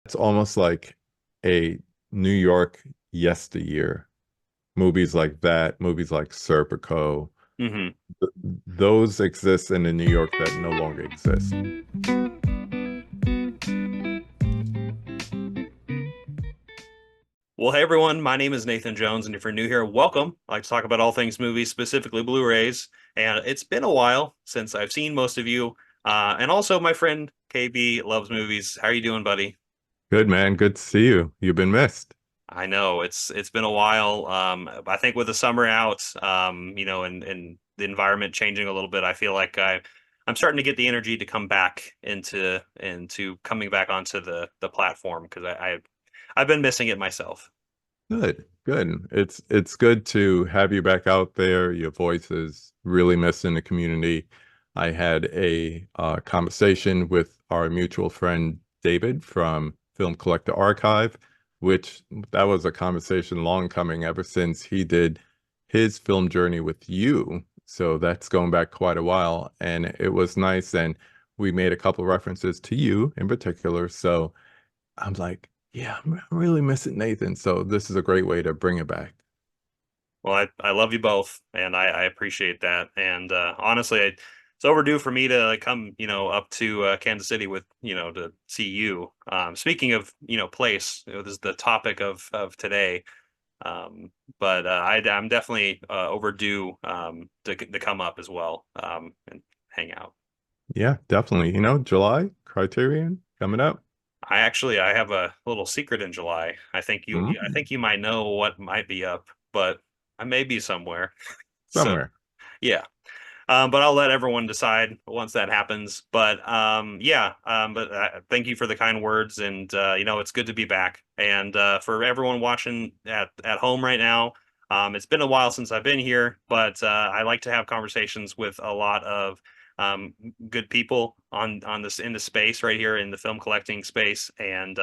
It's almost like a New York yesteryear. Movies like that, movies like Serpico, Hmm. those exist in a New York that no longer exists. Well, hey everyone, my name is Nathan Jones, and if you're new here, welcome. I like to talk about all things movies, specifically Blu-rays. And it's been a while since I've seen most of you. And also my friend KB loves movies. How are you doing, buddy? Good man, good to see you. You've been missed. I know it's been a while. I think with the summer out, and the environment changing a little bit, I feel like I'm starting to get the energy to come back into coming back onto the platform because I've been missing it myself. Good, good. It's good to have you back out there. Your voice is really missed in the community. I had a conversation with our mutual friend David from Film Collector Archive, which that was a conversation long coming ever since he did his film journey with you. So that's going back quite a while, and it was nice. And we made a couple references to you in particular. So I'm like, yeah, I'm really missing Nathan. So this is a great way to bring it back. Well, I love you both, and I appreciate that. And honestly, it's overdue for me to come, up to Kansas City with, to see you. Speaking of, place, this is the topic of today. Um, but I'm definitely overdue to come up as well and hang out. Yeah, definitely. July Criterion coming up. I have a little secret in July. I Mm, think you might know what might be up, but I may be somewhere. So somewhere. yeah. But I'll let everyone decide once that happens. But yeah, but thank you for the kind words, and it's good to be back. And for everyone watching at home right now, it's been a while since I've been here, but I like to have conversations with a lot of good people on this in the space right here in the film collecting space, and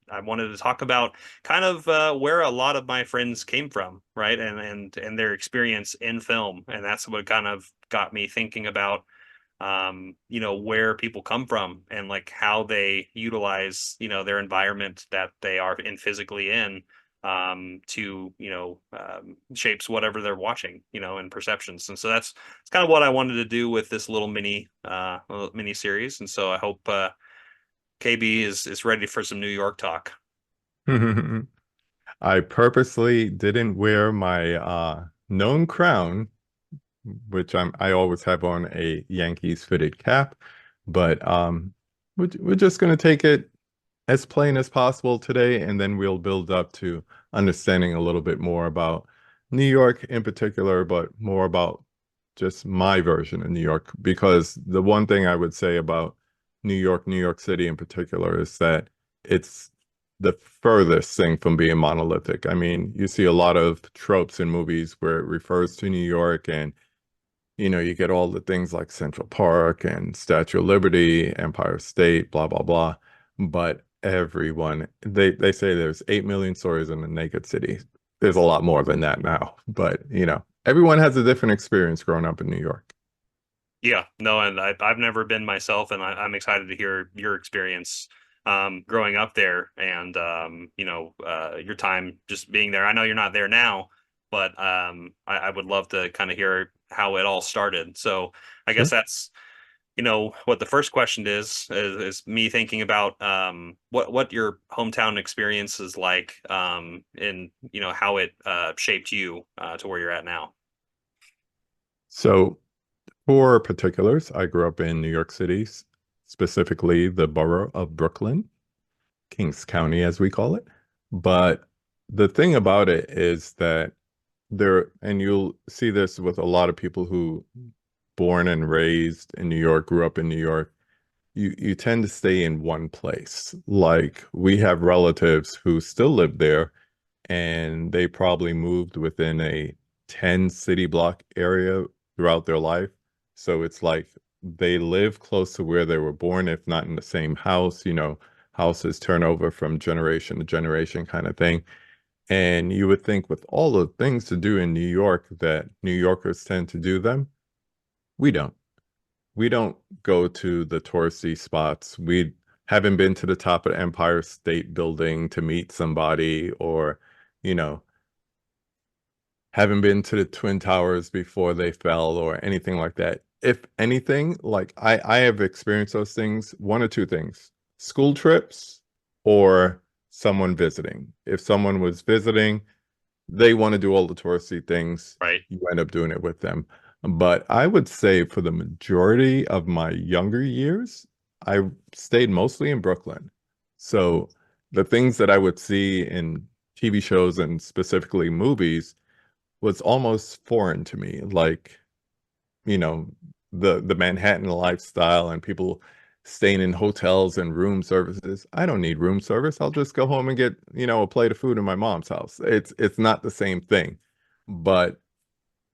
I wanted to talk about kind of where a lot of my friends came from, right? And their experience in film. And that's what kind of got me thinking about where people come from and like how they utilize, their environment that they are in physically in to, shapes whatever they're watching, and perceptions. And so that's kind of what I wanted to do with this little mini series. And so I hope KB is ready for some New York talk. I purposely didn't wear my known crown, which I always have on a Yankees fitted cap, but we're just gonna take it as plain as possible today, and then we'll build up to understanding a little bit more about New York in particular, but more about just my version of New York. Because the one thing I would say about New York, New York City in particular, is that it's the furthest thing from being monolithic. I mean, you see a lot of tropes in movies where it refers to New York, and you get all the things like Central Park and Statue of Liberty, Empire State, blah, blah, blah. But everyone, they say there's 8 million stories in the naked city. There's a lot more than that now. But, everyone has a different experience growing up in New York. Yeah, no, and I've never been myself, and I'm excited to hear your experience growing up there, and your time just being there. I know you're not there now, but I would love to kind of hear how it all started. So I guess Sure. that's what the first question is me thinking about what your hometown experience is like, and how it shaped you to where you're at now. So, for particulars, I grew up in New York City, specifically the borough of Brooklyn, Kings County, as we call it. But the thing about it is that and you'll see this with a lot of people who born and raised in New York, grew up in New York, you tend to stay in one place. Like we have relatives who still live there and they probably moved within a 10 city block area throughout their life. So it's like they live close to where they were born, if not in the same house, houses turn over from generation to generation kind of thing. And you would think with all the things to do in New York that New Yorkers tend to do them. We don't. We don't go to the touristy spots. haven't been to the top of the Empire State Building to meet somebody, or, you know, haven't been to the Twin Towers before they fell or anything like that. If anything, like I have experienced those things, one or two things, school trips or someone visiting. If someone was visiting, they want to do all the touristy things, Right. you end up doing it with them. But I would say for the majority of my younger years, I stayed mostly in Brooklyn. So the things that I would see in TV shows and specifically movies was almost foreign to me. Like, you know, the Manhattan lifestyle and people staying in hotels and room services. I don't need room service. I'll just go home and get, a plate of food in my mom's house. It's not the same thing. But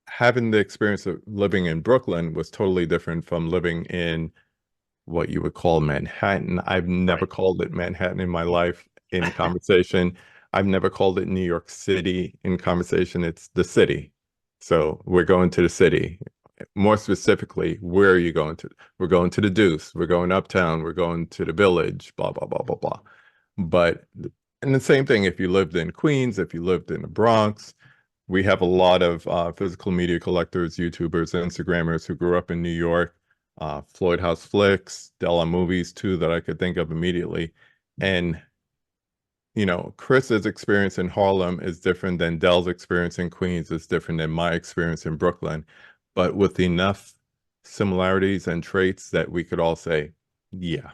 having the experience of living in Brooklyn was totally different from living in what you would call Manhattan. I've never Right. called it Manhattan in my life in conversation. I've never called it New York City in conversation. It's the city. So we're going to the city. More specifically, where are you going to? We're going to the Deuce. We're going uptown. We're going to the Village, blah, blah, blah, blah, blah. But, and the same thing if you lived in Queens, if you lived in the Bronx, we have a lot of physical media collectors, YouTubers, Instagrammers who grew up in New York, Floyd House Flicks, Della Movies too, that I could think of immediately. And, Chris's experience in Harlem is different than Dell's experience in Queens, is different than my experience in Brooklyn, but with enough similarities and traits that we could all say, yeah.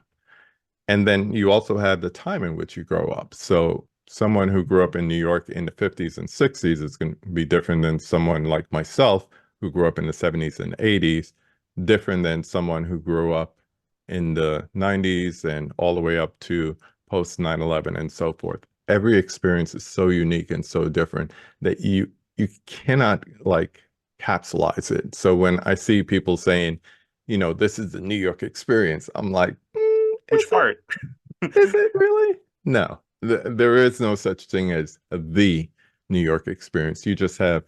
And then you also have the time in which you grow up. So someone who grew up in New York in the 50s and 60s is going to be different than someone like myself who grew up in the 70s and 80s, different than someone who grew up in the 90s and all the way up to post 9/11 and so forth. Every experience is so unique and so different that you cannot like capsulize it. So when I see people saying, this is the New York experience, I'm like, Which is it? part? Is it really? No, there is no such thing as the New York experience. You just have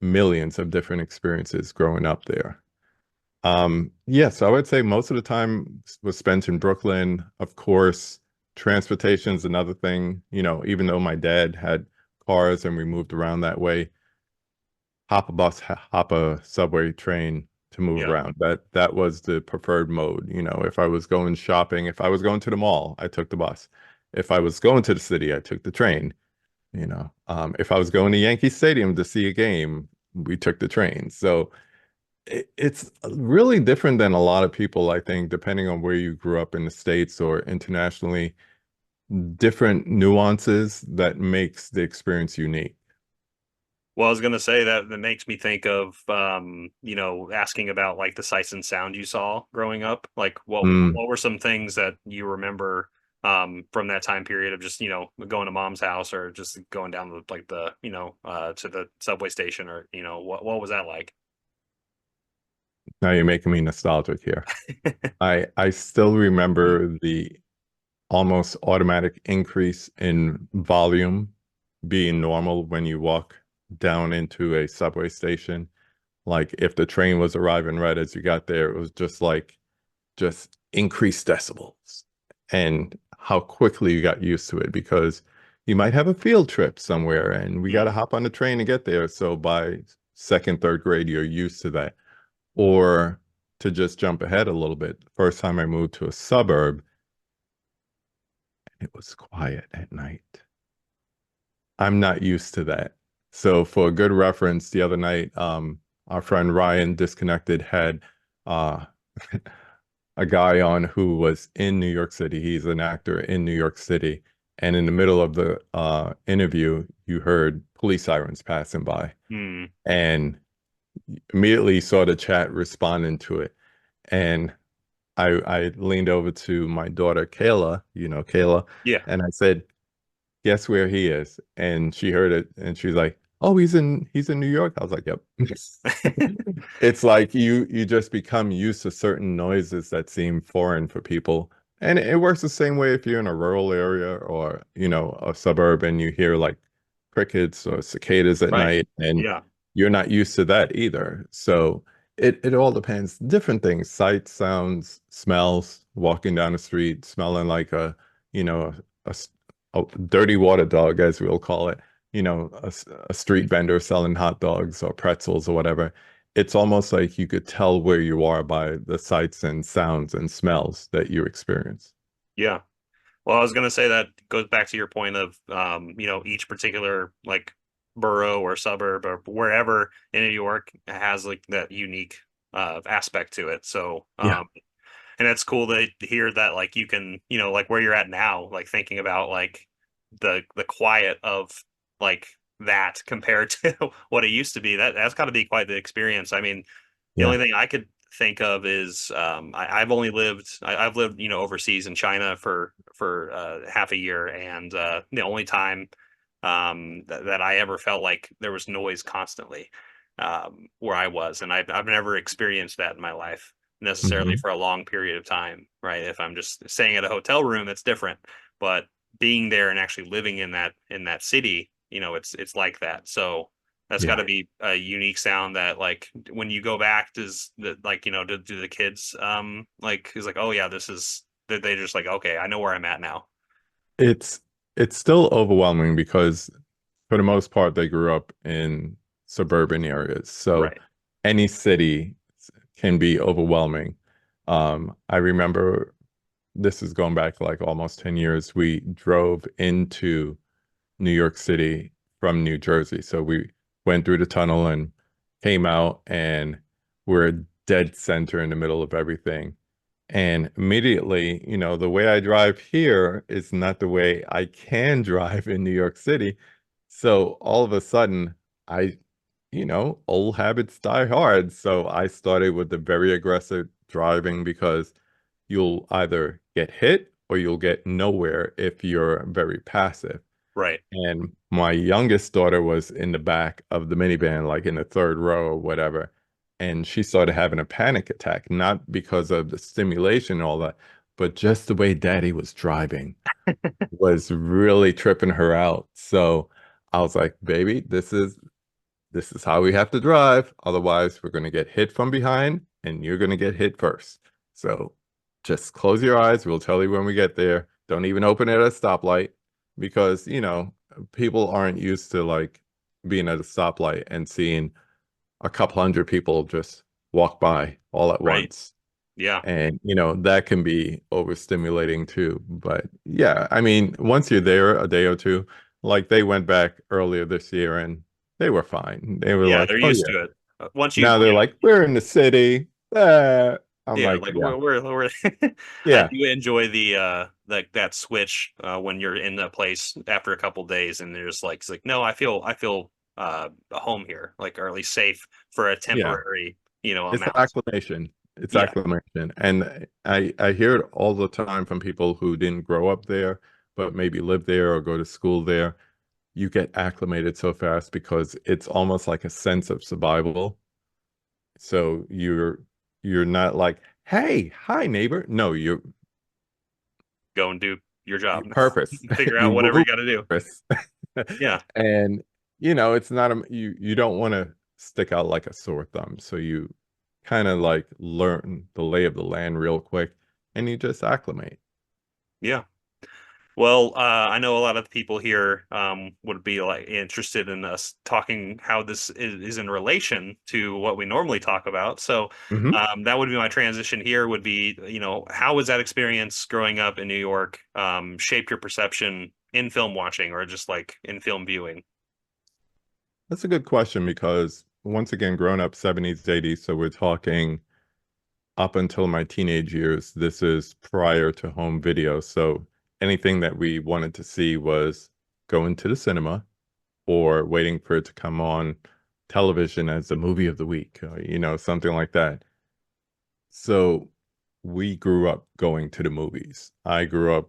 millions of different experiences growing up there. Yes, I would say most of the time was spent in Brooklyn. Of course, transportation is another thing. Even though my dad had cars and we moved around that way, hop a bus, hop a subway train to move Yeah. around. That was the preferred mode. If I was going shopping, if I was going to the mall, I took the bus. If I was going to the city, I took the train. If I was going to Yankee Stadium to see a game, we took the train. So it's really different than a lot of people, I think, depending on where you grew up in the States or internationally, different nuances that makes the experience unique. Well, I was gonna say that makes me think of asking about like the sights and sound you saw growing up. Like Mm. what were some things that you remember from that time period of just, going to mom's house or just going down the like the, to the subway station or, what was that like? Now you're making me nostalgic here. I still remember the almost automatic increase in volume being normal when you walk down into a subway station. Like if the train was arriving right as you got there, it was just increased decibels and how quickly you got used to it because you might have a field trip somewhere and we got to Mm, hop on the train to get there. So by second, third grade, you're used to that. Or to just jump ahead a little bit, first time I moved to a suburb, it was quiet at night. I'm not used to that. So for a good reference, the other night, our friend Ryan Disconnected had uh, a guy on who was in New York City. He's an actor in New York City. And in the middle of the interview, you heard police sirens passing by mm, and immediately saw the chat responding to it. And I leaned over to my daughter, Kayla, Kayla, yeah. and I said, guess where he is? And she heard it and she's like, oh, he's in New York. I was like, yep. It's like you just become used to certain noises that seem foreign for people. And it works the same way if you're in a rural area or, a suburb and you hear like crickets or cicadas at Right. night and Yeah. you're not used to that either. So it all depends. Different things, sights, sounds, smells, walking down the street, smelling like you know, a, s- a dirty water dog, as we'll call it, a street vendor selling hot dogs or pretzels or whatever. It's almost like you could tell where you are by the sights and sounds and smells that you experience. Yeah. Well, I was gonna say that goes back to your point of each particular like borough or suburb or wherever in New York has like that unique aspect to it. So Yeah. and it's cool to hear that like you can, like where you're at now, like thinking about like the quiet of like that compared to what it used to be. That's got to be quite the experience. I mean, the Yeah. only thing I could think of is I've only lived I've lived overseas in China for half a year, and the only time that I ever felt like there was noise constantly where I was, and I've never experienced that in my life necessarily Hmm. for a long period of time, right? If I'm just staying at a hotel room, it's different, but being there and actually living in that city, it's like that. So that's got Yeah. to be a unique sound that like when you go back, does the like do the kids like is like, oh yeah, this is that they just like, okay, I know where I'm at now. It's it's still overwhelming because for the most part they grew up in suburban areas. So Right. any city can be overwhelming. I remember this is going back like almost 10 years. We drove into New York City from New Jersey. So we went through the tunnel and came out, and we're dead center in the middle of everything. And immediately, the way I drive here is not the way I can drive in New York City. So all of a sudden, I, old habits die hard. So I started with the very aggressive driving because you'll either get hit or you'll get nowhere if you're very passive. Right. And my youngest daughter was in the back of the minivan, like in the third row or whatever. And she started having a panic attack, not because of the stimulation and all that, but just the way daddy was driving was really tripping her out. So I was like, baby, this is how we have to drive. Otherwise, we're going to get hit from behind and you're going to get hit first. So just close your eyes. We'll tell you when we get there. Don't even open it at a stoplight because, people aren't used to like being at a stoplight and seeing a couple hundred people just walk by all at Right. once. Yeah. And, that can be overstimulating too. But yeah, I mean, once you're there a day or two, like they went back earlier this year and they were fine. They were Yeah, like, they're oh, used yeah. to it. Once Now they're like, we're in the city. I'm yeah, like, like yeah, we're I yeah, do enjoy the like that switch when you're in a place after a couple days and they're just like it's like no, I feel home here, like or at least safe for a yeah. temporary, It's amount. acclimation. It's Yeah. acclimation. And I hear it all the time from people who didn't grow up there, but maybe live there or go to school there. You get acclimated so fast because it's almost like a sense of survival. So you're not like, hey, hi neighbor. No, Go and do your you job. purpose. Figure You out whatever you move got to do. purpose. Yeah. And it's not you don't want to stick out like a sore thumb. So you kind of like learn the lay of the land real quick and you just acclimate. Yeah. Well, I know a lot of the people here would be like interested in us talking how this is in relation to what we normally talk about. So Hmm. that would be my transition here would be, how was that experience growing up in New York shape your perception in film watching or just like in film viewing? That's a good question because once again, grown up 70s, 80s, so we're talking up until my teenage years. This is prior to home video. So anything that we wanted to see was going to the cinema or waiting for it to come on television as the movie of the week, or, something like that. So we grew up going to the movies. I grew up,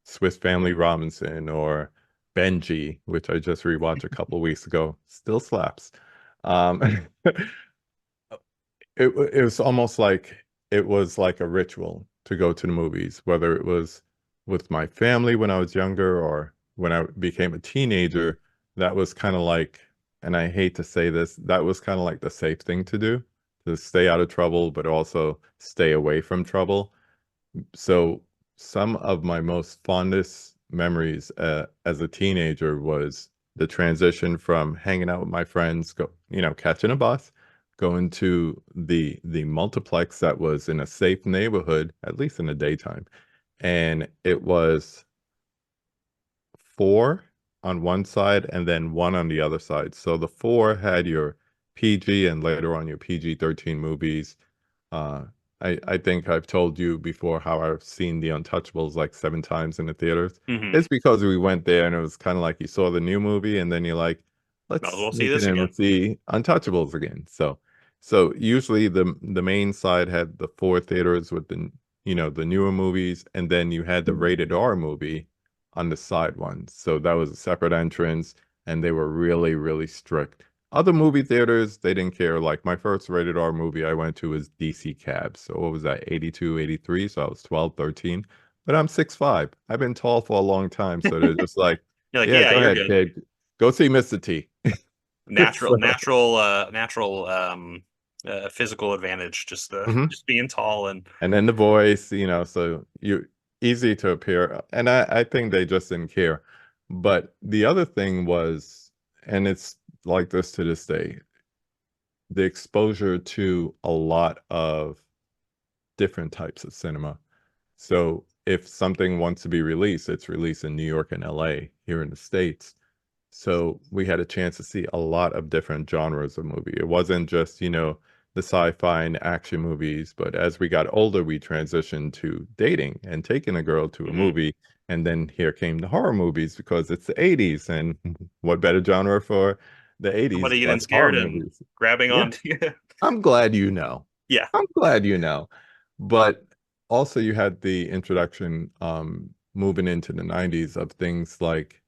Swiss Family Robinson or Benji, which I just rewatched a couple of weeks ago. Still slaps. Um, it was almost like it was like a ritual to go to the movies, whether it was with my family when I was younger or when I became a teenager. That was kind of like, and I hate to say this, that was kind of like the safe thing to do, to stay out of trouble, but also stay away from trouble. So some of my most fondest memories as a teenager was the transition from hanging out with my friends, catching a bus, going to the multiplex that was in a safe neighborhood, at least in the daytime. And it was four on one side and then one on the other side. So the four had your PG and later on your PG-13 movies. Uh, I think I've told you before how I've seen The Untouchables like 7 times in the theaters. Hmm. It's because we went there and it was kind of like you saw the new movie and then you're like, let's Might as well see sneak it this in again. and see Untouchables again. So usually the main side had the four theaters with the newer movies, and then you had the rated R movie on the side ones. So that was a separate entrance, and they were really, really strict. Other movie theaters, they didn't care. Like my first rated R movie I went to was DC Cab. So what was that, 82, 83? So I was 12, 13. But I'm 6'5". I've been tall for a long time. So they're just like, You're like, yeah, yeah, go you're ahead, good. kid. Go see Mr. T. Natural, So, natural, natural, physical advantage. mhm. Just being tall and And then the voice, so you easy to appear. And I think they just didn't care. But the other thing was, and it's like this to this day, the exposure to a lot of different types of cinema. So if something wants to be released, it's released in New York and LA here in the States. So we had a chance to see a lot of different genres of movie. It wasn't just, the sci-fi and action movies, but as we got older, we transitioned to dating and taking a girl to a mhm. movie. And then here came the horror movies because it's the 80s. And what better genre for the 80s Somebody getting but horror scared and movies? grabbing Yeah, on to you. I'm glad you know. Yeah. I'm glad you know. But also you had the introduction moving into the 90s of things like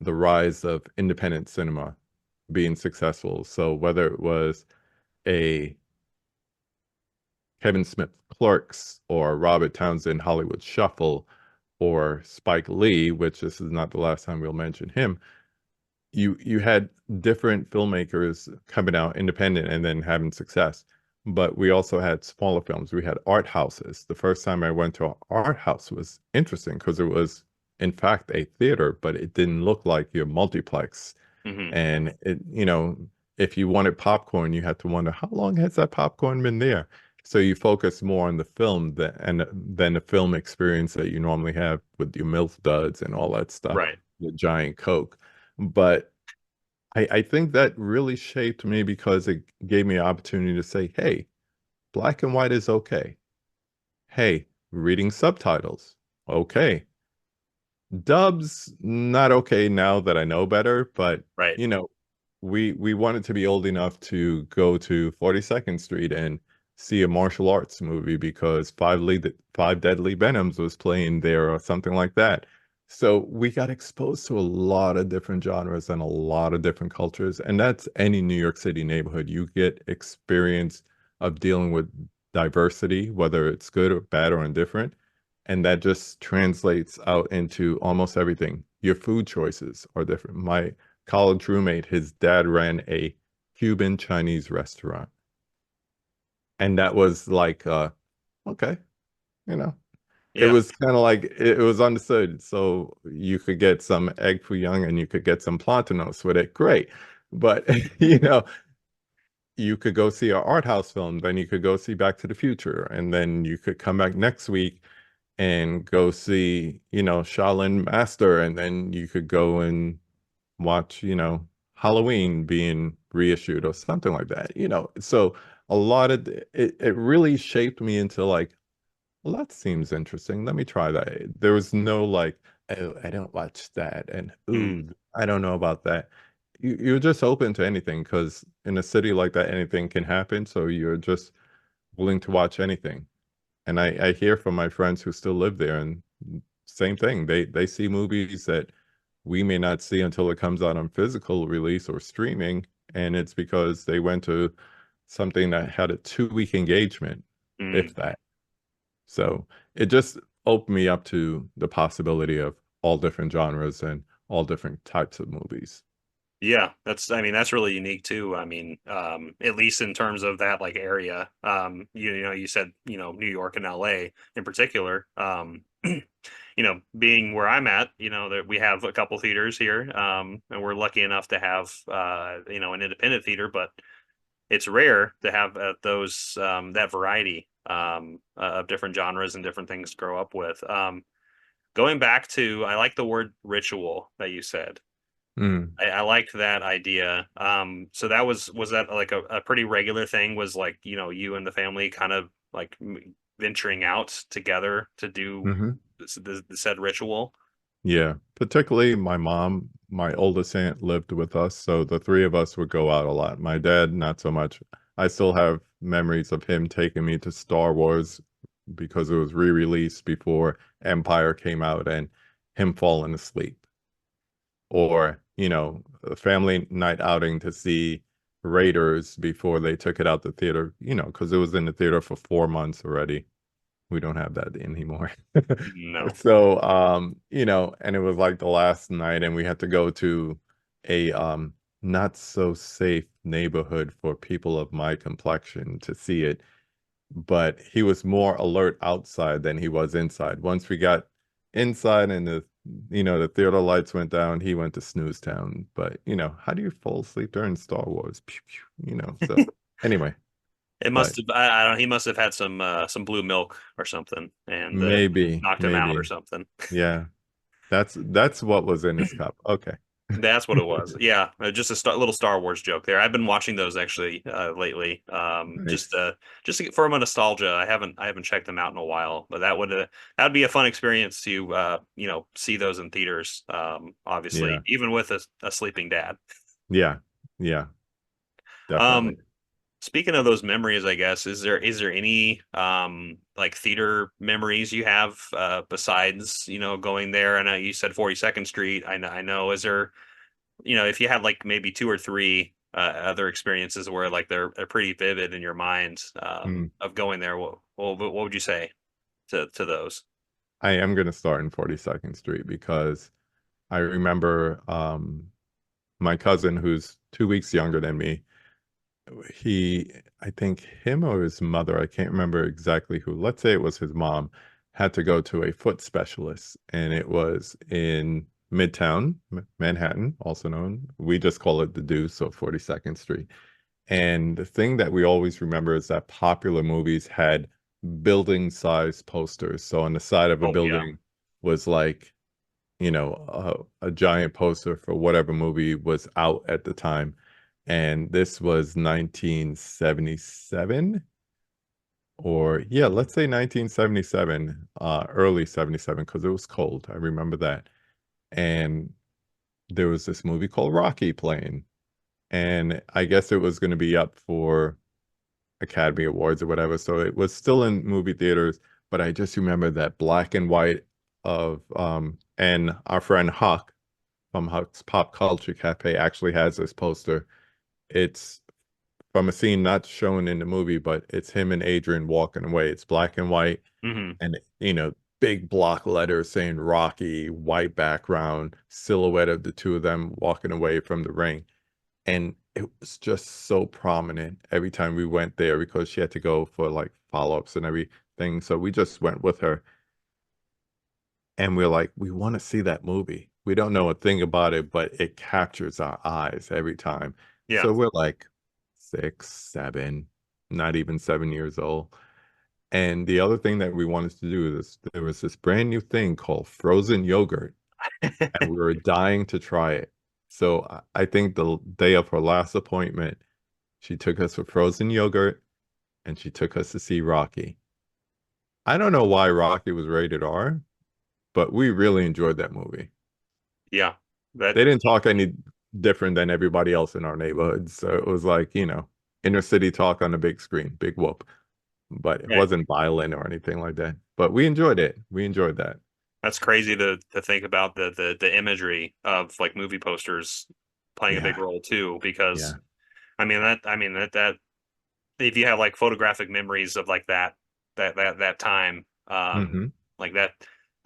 the rise of independent cinema being successful. So whether it was a Kevin Smith Clerks or Robert Townsend Hollywood Shuffle or Spike Lee, which this is not the last time we'll mention him, you had different filmmakers coming out independent and then having success. But we also had smaller films. We had art houses. The first time I went to an art house was interesting because it was, in fact, a theater, but it didn't look like your multiplex. Hmm. And if you wanted popcorn, you had to wonder how long has that popcorn been there? So you focus more on the film than the film experience that you normally have with your MILF duds and all that stuff, Right. the giant Coke. But I think that really shaped me because it gave me an opportunity to say, hey, black and white is okay. Hey, reading subtitles, okay. Dubs, not okay now that I know better, but Right. you know, we wanted to be old enough to go to 42nd Street and see a martial arts movie because Five Deadly Venoms was playing there or something like that. So we got exposed to a lot of different genres and a lot of different cultures, and that's any New York City neighborhood. You get experience of dealing with diversity, whether it's good or bad or indifferent. And that just translates out into almost everything. Your food choices are different. My college roommate, his dad ran a Cuban Chinese restaurant. And that was like, okay, you know, it Yeah. was kind of like it was understood. So you could get some egg foo young and you could get some plantanos with it. Great. But, you could go see an art house film, then you could go see Back to the Future, and then you could come back next week and go see, Shaolin Master, and then you could go and watch, Halloween being reissued or something like that. So a lot of it really shaped me into like, well, that seems interesting. Let me try that. There was no like, oh, I don't watch that, and Mm. ooh, I don't know about that. You're just open to anything because in a city like that, anything can happen. So you're just willing to watch anything. And I hear from my friends who still live there, and same thing. They see movies that we may not see until it comes out on physical release or streaming, and it's because they went to something that had a 2 week engagement, Mm. if that. So it just opened me up to the possibility of all different genres and all different types of movies. Yeah, I mean, that's really unique too. I mean, at least in terms of that like area. You know, you said, you know, New York and LA in particular. You know, being where I'm at, you know, that we have a couple theaters here, and we're lucky enough to have, you know, an independent theater, but it's rare to have those that variety of different genres and different things to grow up with. Going back to, I like the word ritual that you said. Mm, I like that idea. So that was that like a pretty regular thing? Was like, you know, you and the family kind of like venturing out together to do hmm. the said ritual? Yeah, particularly my mom, my oldest aunt lived with us, so the three of us would go out a lot. My dad, not so much. I still have memories of him taking me to Star Wars because it was re-released before Empire came out and him falling asleep. Or, you know, a family night outing to see Raiders before they took it out the theater, you know, because it was in the theater for 4 months already. We don't have that anymore. No. So, you know, and it was like the last night, and we had to go to a not so safe neighborhood for people of my complexion to see it. But he was more alert outside than he was inside. Once we got inside and you know, the theater lights went down, he went to snooze town. But, you know, how do you fall asleep during Star Wars? Pew, pew, you know, so anyway, It must but have, I don't, he must have had some blue milk or something and knocked him out or maybe. something. Yeah. That's what was in his cup. Okay. That's what it was. Yeah, just a little Star Wars joke there. I've been watching those actually lately, Nice. just to get, for a nostalgia. I haven't checked them out in a while, but that'd be a fun experience to you know, see those in theaters. Yeah. Obviously, even with a sleeping dad. Yeah. Yeah. Definitely. Um, Speaking of those memories, I guess, is there any like theater memories you have besides, you know, going there? I know you said 42nd Street. I know. Is there, you know, if you had like maybe two or three other experiences where like they're pretty vivid in your mind Mm. of going there, what would you say to those? I am going to start in 42nd Street because I remember my cousin, who's 2 weeks younger than me, he, I think him or his mother, I can't remember exactly who, let's say it was his mom, had to go to a foot specialist, and it was in Midtown, Manhattan, also known, we just call it the Deuce, so 42nd Street. And the thing that we always remember is that popular movies had building size posters. So on the side of a Oh yeah. building was like, you know, a giant poster for whatever movie was out at the time. And this was 1977, or yeah, let's say 1977, early 77, because it was cold. I remember that. And there was this movie called Rocky playing. And I guess it was going to be up for Academy Awards or whatever. So it was still in movie theaters, but I just remember that black and white of and our friend Huck from Huck's Pop Culture Cafe actually has this poster. It's from a scene not shown in the movie, but it's him and Adrian walking away. It's black and white Hmm. and, you know, big block letters saying Rocky, white background, silhouette of the two of them walking away from the ring. And it was just so prominent every time we went there because she had to go for like follow-ups and everything. So we just went with her and we're like, we want to see that movie. We don't know a thing about it, but it captures our eyes every time. Yeah. So we're like 6, 7, not even 7 years old. And the other thing that we wanted to do is there was this brand new thing called frozen yogurt, and we were dying to try it. So I think the day of her last appointment, she took us for frozen yogurt and she took us to see Rocky. I don't know why Rocky was rated R, but we really enjoyed that movie. Yeah. That They didn't talk any different than everybody else in our neighborhood. So it was like, you know, inner city talk on the big screen, big whoop. But it right. wasn't violent or anything like that. But we enjoyed it. We enjoyed that. That's crazy to think about the imagery of like movie posters playing a big Yeah. role too, because Yeah. I mean that if you have like photographic memories of like that time, Hmm. like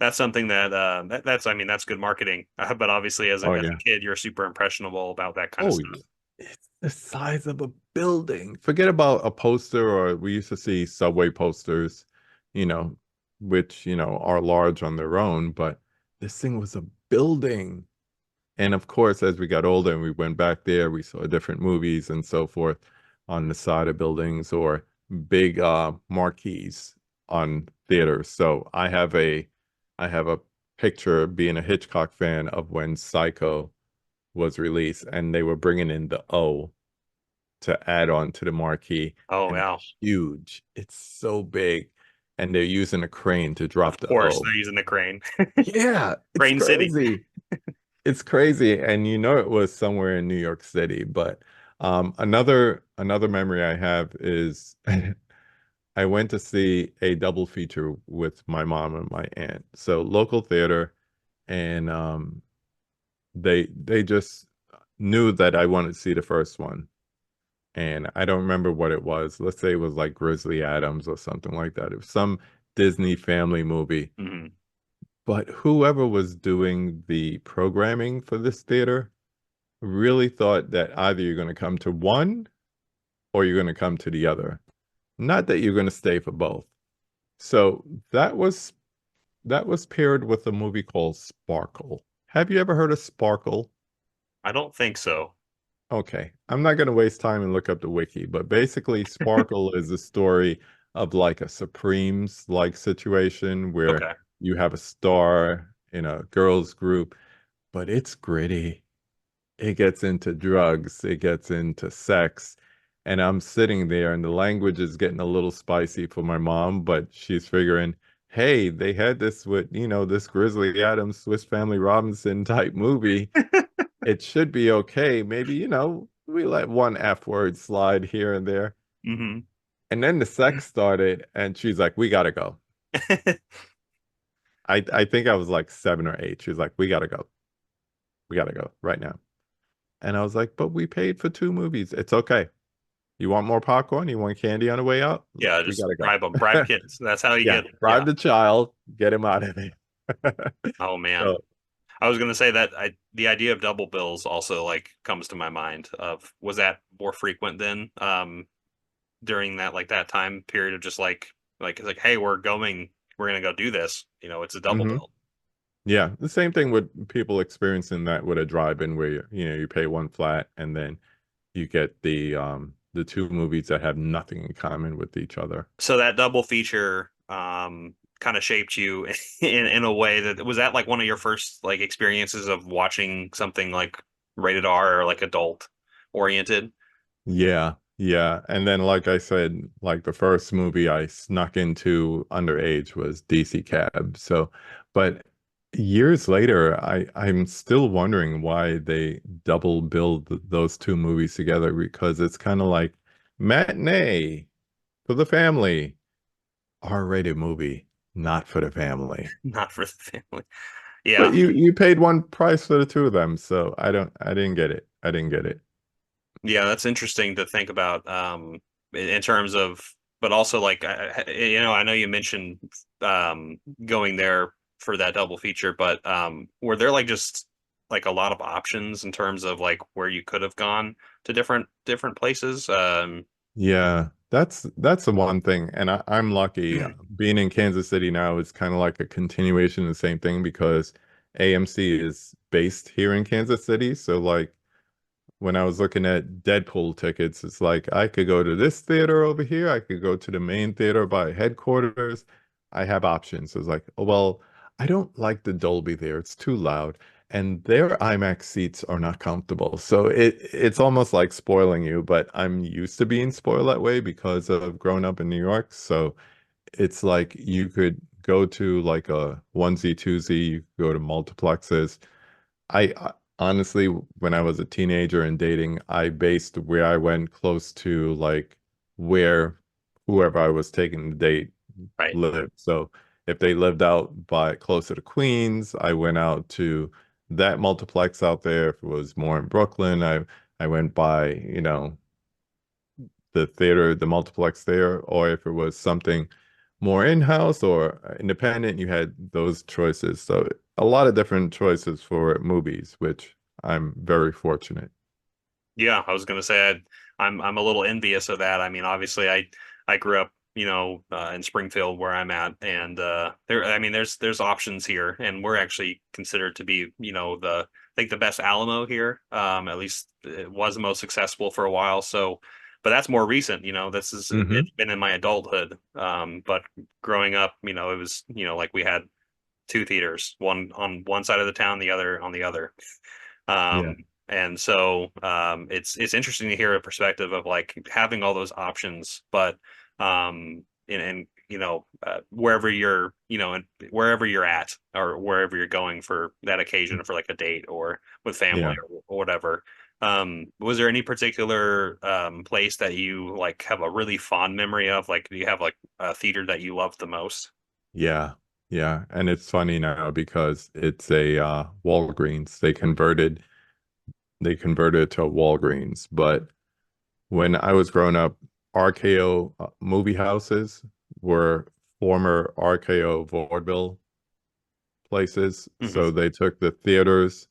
that's something that's I mean that's good marketing. But obviously, Oh as a yeah. kid, you're super impressionable about that kind of Oh stuff. yeah. It's the size of a building. Forget about a poster, or we used to see subway posters, you know, which, are large on their own, but this thing was a building. And of course, as we got older and we went back there, we saw different movies and so forth on the side of buildings or big marquees on theaters. So I have a picture being a Hitchcock fan of when Psycho was released and they were bringing in the O to add on to the marquee, Oh and wow! it's huge. It's so big. And they're using a crane to Of drop the course, O. they're using the crane. Yeah, it's Crane City. crazy. It's crazy, and it was somewhere in New York City. But another memory I have is I went to see a double feature with my mom and my aunt. So local theater, and they just knew that I wanted to see the first one, and I don't remember what it was. Let's say it was like Grizzly Adams or something like that. It was some Disney family movie. Hmm. But whoever was doing the programming for this theater really thought that either you're going to come to one or you're going to come to the other. Not that you're going to stay for both. So that was paired with a movie called Sparkle. Have you ever heard of Sparkle? I don't think so. Okay, I'm not going to waste time and look up the wiki, but basically Sparkle is a story of like a Supremes like situation where Okay. you have a star in a girls group, but it's gritty. It gets into drugs, it gets into sex. And I'm sitting there and the language is getting a little spicy for my mom, but she's figuring, hey, they had this with, this Grizzly Adams, Swiss Family Robinson type movie. It should be okay. Maybe, we let one F word slide here and there. Hmm. And then the sex started and she's like, we gotta go. I think I was like 7 or 8. She was like, we gotta go. We gotta go right now. And I was like, but we paid for 2 movies. It's okay. You want more popcorn? You want candy on the way out? Yeah, We just gotta bribe them, go. bribe kids. That's how you Yeah, get. bribe Yeah. the child, get him out of there. Oh man. So, I was gonna say that the idea of double bills also like comes to my mind of was that more frequent then during that like that time period of just like it's like hey we're gonna go do this it's a double hmm bill. yeah, the same thing with people experiencing that with a drive-in where you pay one flat and then you get the 2 movies that have nothing in common with each other. So that double feature kind of shaped you in a way that was that like one of your first like experiences of watching something like rated R or like adult oriented. Yeah, yeah. And then, like I said, like the first movie I snuck into underage was DC Cab. So, but years later, I'm still wondering why they double billed those 2 movies together because it's kind of like matinee for the family, R-rated movie, not for the family. Not for the family. But Yeah. you paid one price for the 2 of them, so I didn't get it. I didn't get it. Yeah, that's interesting to think about in terms of, but also like I know you mentioned going there for that double feature, but were there like just like a lot of options in terms of like where you could have gone to different places? Yeah, that's the one thing. And I'm lucky. Being in Kansas City now is kind of like a continuation of the same thing because AMC is based here in Kansas City. So like when I was looking at Deadpool tickets, it's like I could go to this theater over here. I could go to the main theater by headquarters. I have options. It's like, oh, well, I don't like the Dolby there. It's too loud. And their IMAX seats are not comfortable. So it's almost like spoiling you, but I'm used to being spoiled that way because of growing up in New York. So it's like you could go to like a onesie, twosie, you could go to multiplexes. I honestly, when I was a teenager and dating, I based where I went close to like where whoever I was taking to date Right. lived. So if they lived out by closer to Queens, I went out to that multiplex out there. If it was more in Brooklyn, I went by, the theater, the multiplex there, or if it was something more in-house or independent, you had those choices. So a lot of different choices for movies, which I'm very fortunate. Yeah, I was gonna say I'm a little envious of that. I mean, obviously, I grew up, in Springfield where I'm at, and there, I mean, there's options here, and we're actually considered to be, I think the best Alamo here. At least it was the most accessible for a while. So, but that's more recent. Hmm. It's been in my adulthood. But growing up, it was, like we had two theaters, one on one side of the town, the other on the other. Yeah. Um, and so it's interesting to hear a perspective of like having all those options, but and wherever you're wherever you're at or wherever you're going for that occasion for like a date or with family Yeah. or whatever. Was there any particular place that you like have a really fond memory of? Like, do you have like a theater that you love the most? Yeah. Yeah. And it's funny now because it's a Walgreens. They converted to a Walgreens, but when I was growing up, RKO movie houses were former RKO vaudeville places. Hmm. So they took the theaters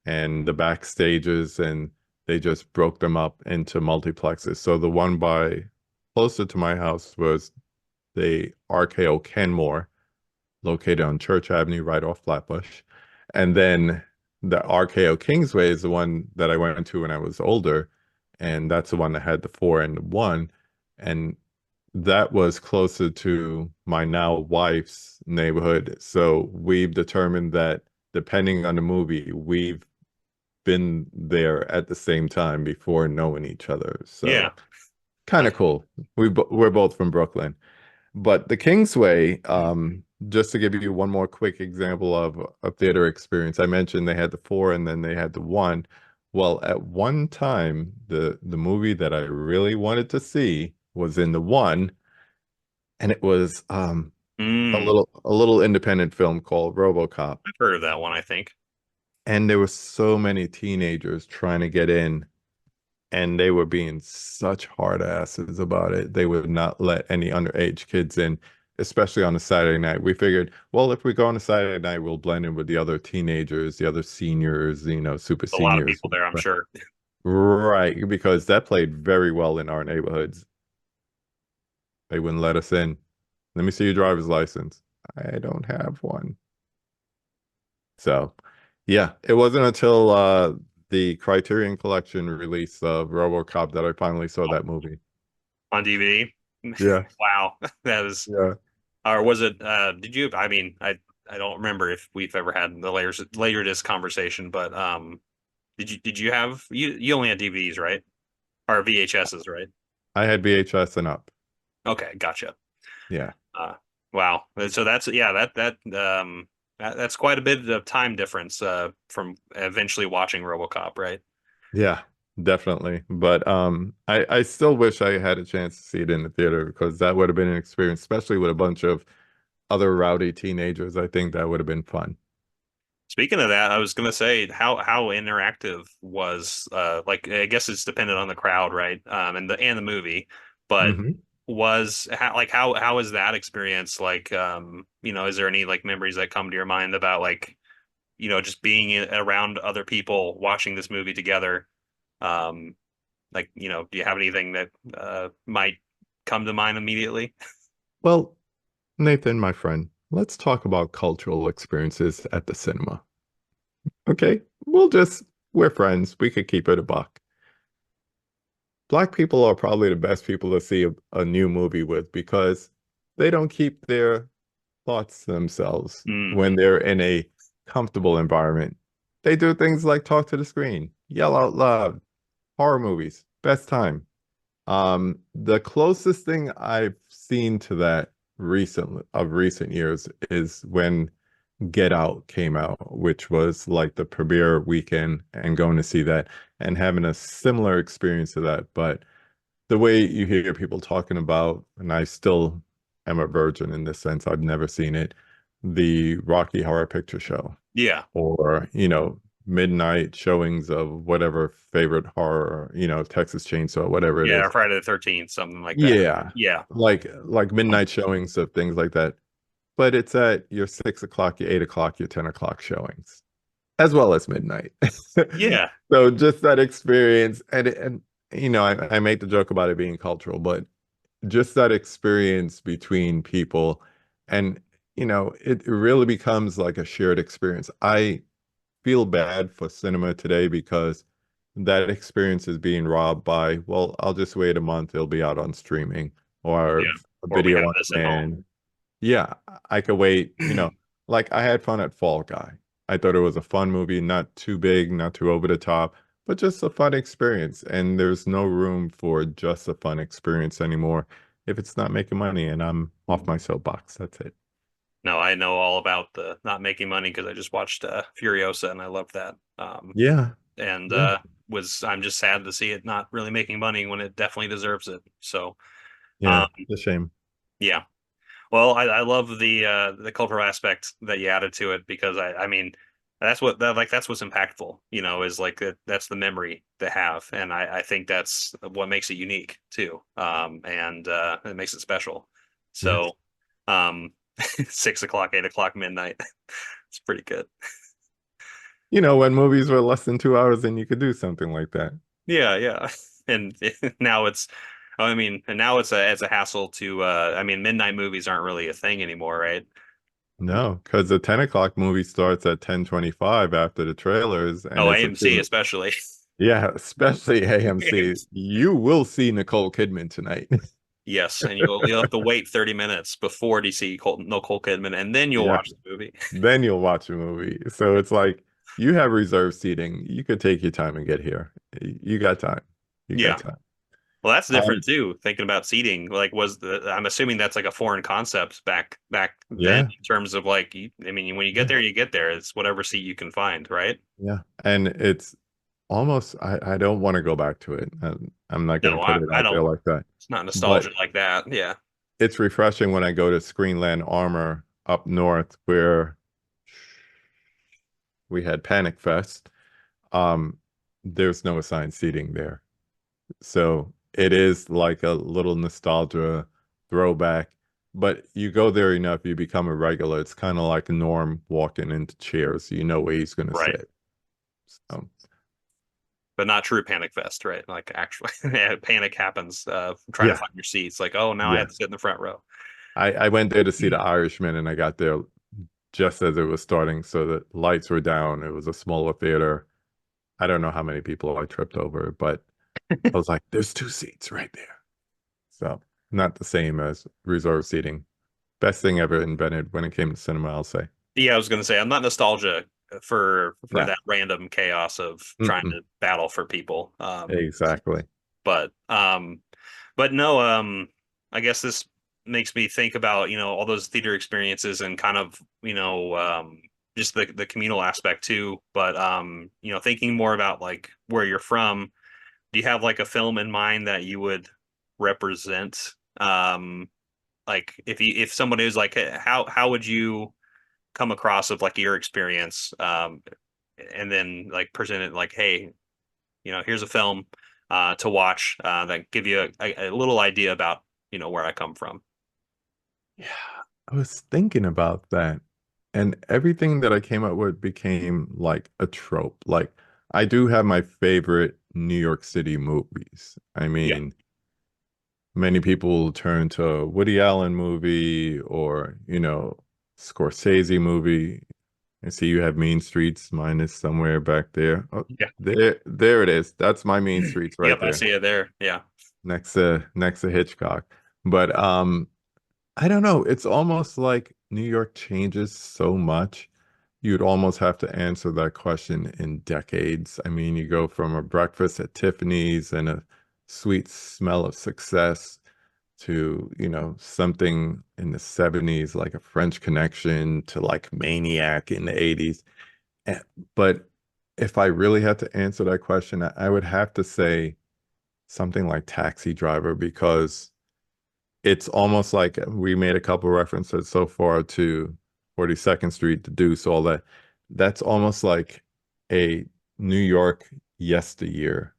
and the backstages and they just broke them up into multiplexes. So the one by closer to my house was the RKO Kenmore, located on Church Avenue, right off Flatbush. And then the RKO Kingsway is the one that I went to when I was older. And that's the one that had the four and the one. And that was closer to my now wife's neighborhood. So we've determined that depending on the movie, we've been there at the same time before knowing each other. Yeah, So kind of that's cool. We're both from Brooklyn. But the Kingsway, just to give you one more quick example of a theater experience, I mentioned they had the four and then they had the one. Well, at one time, the movie that I really wanted to see was in the one, and it was mm, a little independent film called RoboCop. I've heard of that one, I think. And there were so many teenagers trying to get in, and they were being such hard asses about it. They would not let any underage kids in, especially on a Saturday night. We figured, well, if we go on a Saturday night, we'll blend in with the other teenagers, the other seniors, super A lot of seniors. people there, I'm sure. Right, because that played very well in our neighborhoods. They wouldn't let us in. Let me see your driver's license. I don't have one. So, yeah, it wasn't until the Criterion Collection release of RoboCop that I finally saw that movie. On DVD. Yeah, Wow. That was, yeah. or was it, did you, I mean, I don't remember if we've ever had the later this conversation, but did you have, you only had DVDs, right? Or VHSs, right? I had VHS and up. Okay, gotcha. Yeah. Uh, wow. So that's, yeah, that's quite a bit of time difference, from eventually watching RoboCop, right? Yeah, definitely. But I still wish I had a chance to see it in the theater because that would have been an experience, especially with a bunch of other rowdy teenagers. I think that would have been fun. Speaking of that, I was gonna say how interactive was like I guess it's dependent on the crowd, right? And the movie, but Hmm. was how is that experience like is there any like memories that come to your mind about like just being around other people watching this movie together? Um like do you have anything that might come to mind immediately? Well, Nathan, my friend, let's talk about cultural experiences at the cinema. Okay? We're friends. We could keep it a buck. Black people are probably the best people to see a new movie with because they don't keep their thoughts to themselves Hmm. when they're in a comfortable environment. They do things like talk to the screen, yell out loud, horror movies, best time. The closest thing I've seen to that recent years is when Get Out came out, which was like the premiere weekend and going to see that and having a similar experience to that. But the way you hear people talking about, and I still am a virgin in this sense, I've never seen it, the Rocky Horror Picture Show, Yeah. or, midnight showings of whatever favorite horror, Texas Chainsaw, whatever it Yeah, is. Friday the 13th, something like that. Yeah. Yeah. Like midnight showings of things like that. But it's at your 6 o'clock, your 8 o'clock, your 10 o'clock showings, as well as midnight. Yeah. So just that experience, and I make the joke about it being cultural, but just that experience between people, and it really becomes like a shared experience. I feel bad for cinema today because that experience is being robbed by, well, I'll just wait a month, it'll be out on streaming or Yeah. a Or we video have on this at home. demand. Yeah, I could wait, like I had fun at Fall Guy. I thought it was a fun movie, not too big, not too over the top, but just a fun experience. And there's no room for just a fun experience anymore if it's not making money, and I'm off my soapbox. That's it. No, I know all about the not making money because I just watched Furiosa and I loved that. Yeah, And yeah, was I'm just sad to see it not really making money when it definitely deserves it. So, yeah. um, It's a shame. yeah. Well, I love the cultural aspect that you added to it because I mean that's what's impactful, is like that's the memory to have, and I think that's what makes it unique too, and it makes it special. Yeah. So, um, 6 o'clock, 8 o'clock, midnight, it's pretty good. When movies were less than 2 hours and you could do something like that. Yeah, yeah, and now it's. I mean, and now it's a hassle to. I mean, midnight movies aren't really a thing anymore, right? No, because the 10 o'clock movie starts at 10:25 after the trailers, and Oh, it's a AMC two. especially. Yeah, especially AMC. You will see Nicole Kidman tonight. Yes, and you'll have to wait 30 minutes before you see Nicole Kidman, and then you'll Yeah, watch the movie. then you'll watch a movie. So it's like you have reserved seating. You could take your time and get here. You got time. You got Yeah. time. Well, that's different Um, too. Thinking about seating, like, I'm assuming that's like a foreign concept back then yeah, in terms of like, I mean, when you get yeah, there, you get there. It's whatever seat you can find, right? yeah. And it's almost, I don't want to go back to it. I'm not going No, to put I it I out there don't. like that. It's not But nostalgia like that. Yeah. it's refreshing when I go to Screenland Armor up north where we had Panic Fest. Um, there's no assigned seating there. So it is like a little nostalgia throwback. But you go there enough, you become a regular. It's kind of like Norm walking into chairs. You know where he's going to Right. sit. So, But not true Panic Fest, right? Like actually, yeah, panic happens. Trying to yeah, find your seats. Like, oh, now I yeah. have to sit in the front row. I went there to see The Irishman and I got there just as it was starting. So the lights were down. It was a smaller theater. I don't know how many people I tripped over, but I was like, there's two seats right there. So not the same as reserved seating. Best thing ever invented when it came to cinema, I'll say. Yeah, I was gonna say I'm not nostalgia for No. that random chaos of trying Mm-mm. to battle for people. Exactly. But but no, I guess this makes me think about, all those theater experiences and kind of, just the communal aspect too. But thinking more about like where you're from, do you have like a film in mind that you would represent? Like if somebody is like, how would you come across of like your experience, and then like present it like, hey, here's a film to watch that give you a little idea about where I come from. Yeah, I was thinking about that. And everything that I came up with became like a trope. Like, I do have my favorite New York City movies. I Yeah, mean, many people will turn to a Woody Allen movie or, Scorsese movie. I see you have Mean Streets. Mine is somewhere back there. Oh, yeah, there it is. That's my Mean Streets right yep, I there, see it there. Yeah, next to Hitchcock. But I don't know. It's almost like New York changes so much. You'd almost have to answer that question in decades. I mean, you go from a breakfast at Tiffany's and a sweet smell of success to, something in the 70s, like a French Connection, to like Maniac in the 80s. Eh, But if I really had to answer that question, I would have to say something like Taxi Driver because it's almost like we made a couple references so far to 42nd Street, the Deuce, all that. That's almost like a New York yesteryear.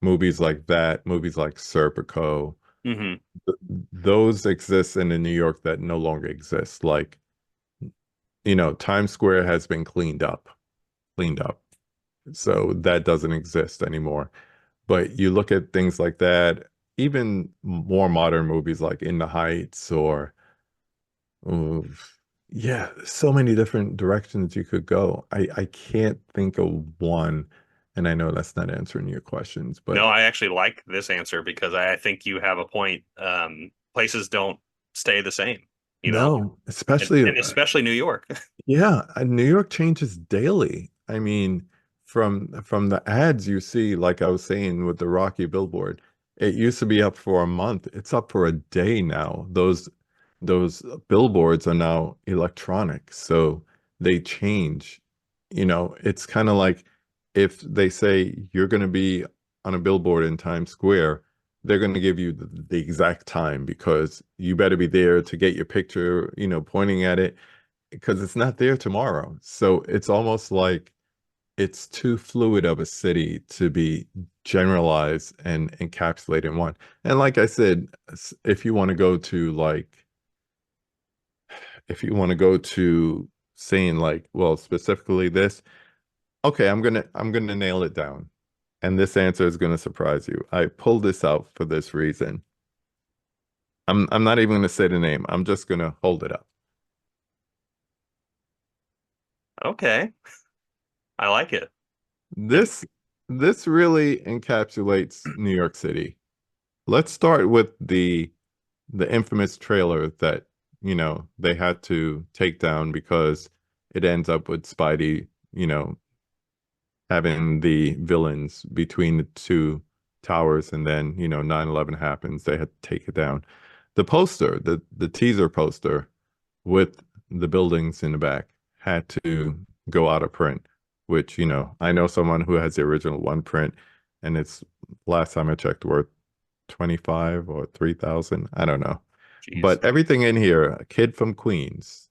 Movies like that, movies like Serpico, Hmm. th those exist in a New York that no longer exists. Like, Times Square has been cleaned up. So that doesn't exist anymore. But you look at things like that, even more modern movies like In the Heights or Oof. Yeah, so many different directions you could go. I can't think of one, and I know that's not answering your questions, No, but I actually like this answer because I think you have a point. Places don't stay the same, you know, no, and, especially and especially New York. yeah, New York changes daily. I mean, from the ads you see, like I was saying with the Rocky billboard, it used to be up for a month. It's up for a day now. Those billboards are now electronic, so they change. It's kind of like if they say you're going to be on a billboard in Times Square, they're going to give you the exact time because you better be there to get your picture, pointing at it because it's not there tomorrow. So it's almost like it's too fluid of a city to be generalized and encapsulated in one. And like I said, if you want to go to if you want to go to saying like, well, specifically this, okay, I'm gonna nail it down. And this answer is gonna surprise you. I pulled this out for this reason. I'm not even gonna say the name. I'm just gonna hold it up. Okay, I like it. And This this really encapsulates New York City. Let's start with the infamous trailer that, they had to take down because it ends up with Spidey, having the villains between the two towers and then, 9/11 happens. They had to take it down. The poster, the teaser poster with the buildings in the back had to go out of print, which, I know someone who has the original one print and it's last time I checked worth 25 or 3,000. I don't know. geez, But everything in here, a kid from Queens,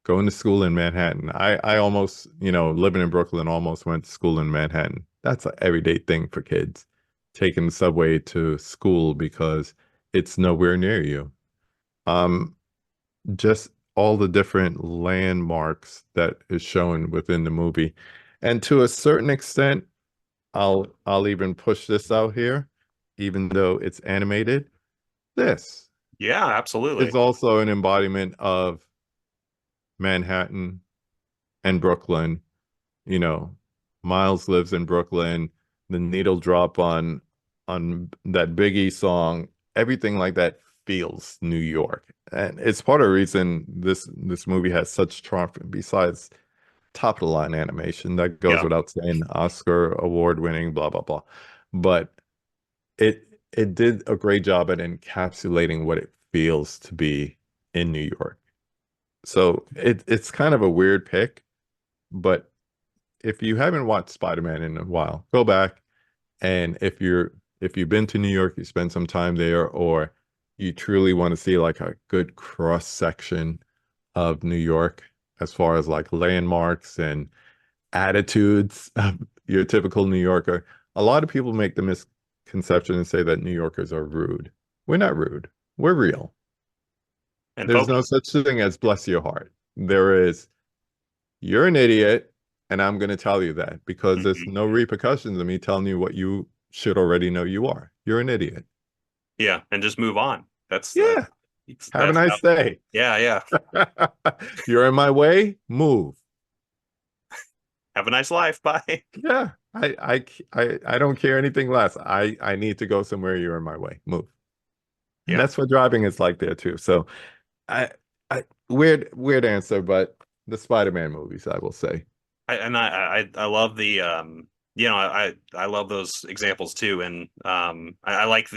going to school in Manhattan. I almost, living in Brooklyn, almost went to school in Manhattan. That's an everyday thing for kids, taking the subway to school because it's nowhere near you. Um, just all the different landmarks that is shown within the movie. And to a certain extent, I'll even push this out here, even though it's animated. This yeah, is absolutely. also an embodiment of Manhattan and Brooklyn. You know, Miles lives in Brooklyn, the needle drop on that Biggie song, everything like that feels New York. And it's part of the reason this movie has such charm besides top of the line animation. That goes Yeah, without saying, Oscar award winning, blah blah blah. But it did a great job at encapsulating what it feels to be in New York. So it's kind of a weird pick, but if you haven't watched Spider-Man in a while, go back and if you've been to New York, you spend some time there, or you truly want to see like a good cross section of New York as far as like landmarks and attitudes of your typical New Yorker. A lot of people make the misconception and say that New Yorkers are rude. We're not rude. We're real. and There's no focus. such thing as bless your heart. There is, you're an idiot, and I'm going to tell you that because there's Mhm. no repercussions of me telling you what you should already know you are. You're an idiot. Yeah, and just move on. That's Yeah. Have a that's how. nice day. Yeah, yeah. You're in my way. Move. Have a nice life. Bye. Yeah. I don't care anything less. I need to go somewhere. You're in my way. Move. And Yeah. that's what driving is like there too. So I weird answer, but the Spider-Man movies, I will say. I love the I love those examples too, and I like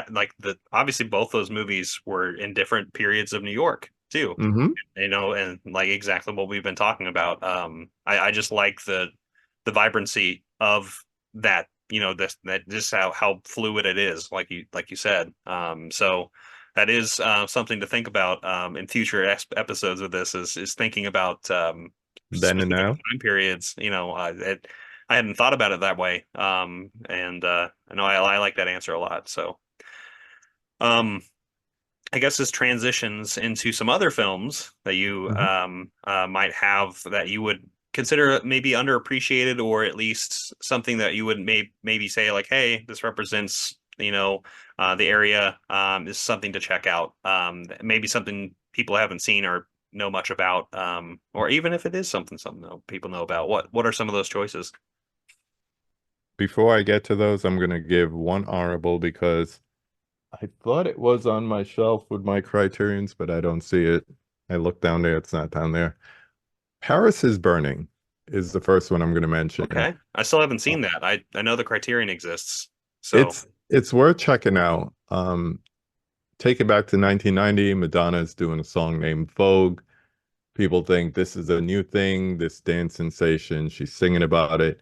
like the obviously both those movies were in different periods of New York too, Hmm. and like exactly what we've been talking about. I just like the vibrancy of that, this that just how fluid it is, like you said. So that is something to think about in future episodes of this is thinking about Then and specific now. time periods. I hadn't thought about it that way. And I know I like that answer a lot. So, um, I guess this transitions into some other films that you Mhm. might have that you would consider maybe underappreciated, or at least something that you would maybe say like, hey, this represents, the area, is something to check out. Maybe something people haven't seen or know much about, or even if it is something that people know about. What are some of those choices? Before I get to those, I'm gonna give one honorable because I thought it was on my shelf with my criterions, but I don't see it. I look down there, it's not down there. Paris is Burning is the first one I'm gonna mention. Okay, I still haven't Uh, seen that. I know the Criterion exists, so it's worth checking out. Take it back to 1990. Madonna's doing a song named Vogue. People think this is a new thing, this dance sensation. She's singing about it.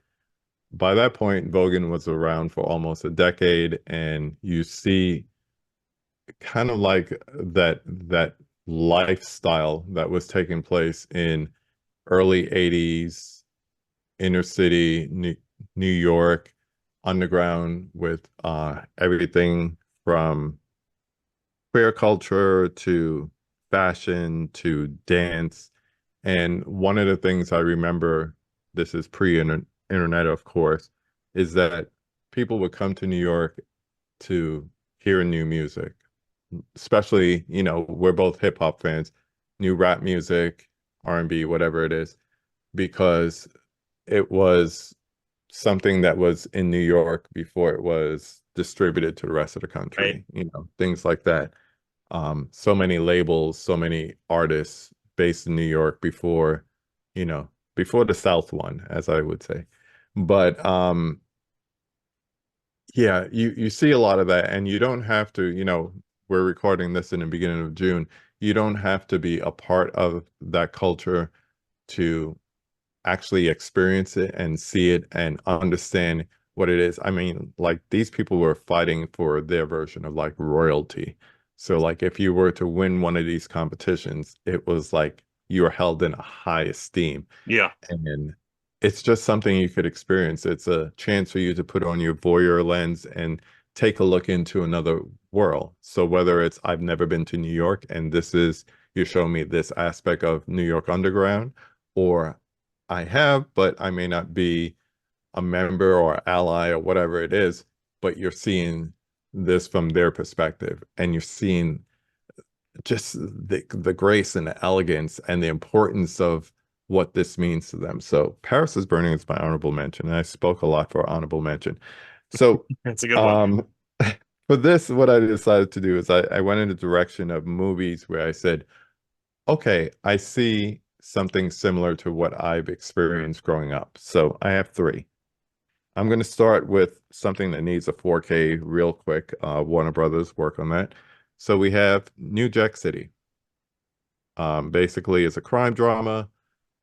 By that point, Vogan was around for almost a decade, and you see kind of like that lifestyle that was taking place in early 80s inner city New York underground with everything from queer culture to fashion to dance. And one of the things I remember, this is pre-internet, of course, is that people would come to New York to hear new music, especially, we're both hip hop fans, new rap music, R&B, whatever it is, because it was something that was in New York before it was distributed to the rest of the right. country, things like that. So many labels, so many artists based in New York you know, before the South one, as I would say. But yeah, you see a lot of that, and you don't have to, we're recording this in the beginning of June. You don't have to be a part of that culture to actually experience it and see it and understand what it is. I mean, like these people were fighting for their version of like royalty. So like if you were to win one of these competitions, it was like you were held in a high esteem. Yeah. And it's just something you could experience. It's a chance for you to put on your voyeur lens and take a look into another world. So whether it's I've never been to New York and this is you're showing me this aspect of New York Underground, or I have, but I may not be a member or ally or whatever it is, but you're seeing this from their perspective and you're seeing just the grace and the elegance and the importance of what this means to them. So Paris is Burning is my honorable mention, and I spoke a lot for honorable mention. So That's a good one. um for this, what I decided to do is I went in the direction of movies where I said, okay, I see something similar to what I've experienced growing up. So I have three. I'm going to start with something that needs a 4K real quick. Warner Brothers work on that. So we have New Jack City. Basically, it's a crime drama.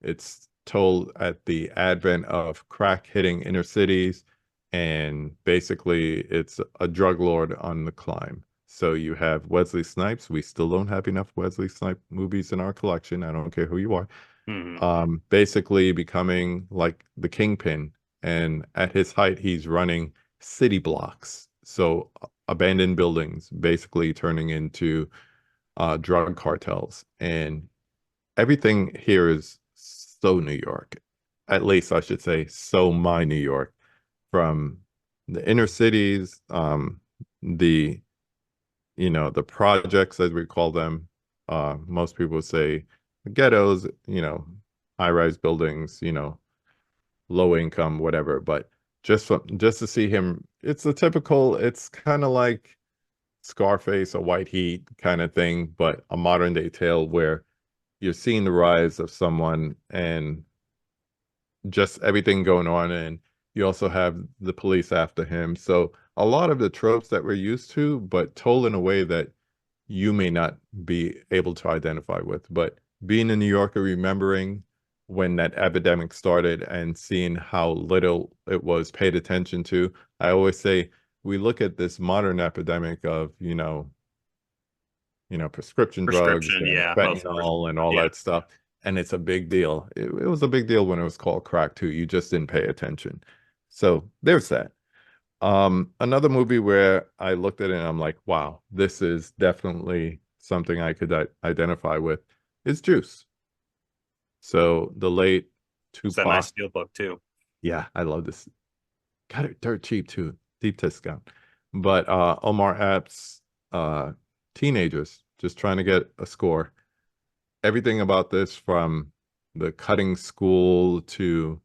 It's told at the advent of crack hitting inner cities, and basically, it's a drug lord on the climb. So you have Wesley Snipes. We still don't have enough Wesley Snipes movies in our collection. I don't care who you are. Hmm. Basically becoming like the kingpin, and at his height, he's running city blocks. So abandoned buildings, basically turning into drug cartels, and everything here is so New York. At least I should say, so my New York, from the inner cities, the the projects as we call them. Most people say ghettos, high-rise buildings, low income, whatever. But just to see him, it's kind of like Scarface, a White Heat kind of thing, but a modern day tale where you're seeing the rise of someone and just everything going on, and you also have the police after him. So a lot of the tropes that we're used to, but told in a way that you may not be able to identify with. But being a New Yorker, remembering when that epidemic started and seeing how little it was paid attention to, I always say we look at this modern epidemic of, prescription drugs Prescription, and yeah, most of fentanyl and all yeah, that stuff. and it's a big deal. It was a big deal when it was called crack too. You just didn't pay attention. So there's that. Another movie where I looked at it and I'm like, wow, this is definitely something I could identify with is Juice. So the late It's that nice Tupac. steel book too. Yeah, I love this. Got it dirt cheap too. Deep discount. But Omar Epps, uh teenagers just trying to get a score. Everything about this from the cutting school to,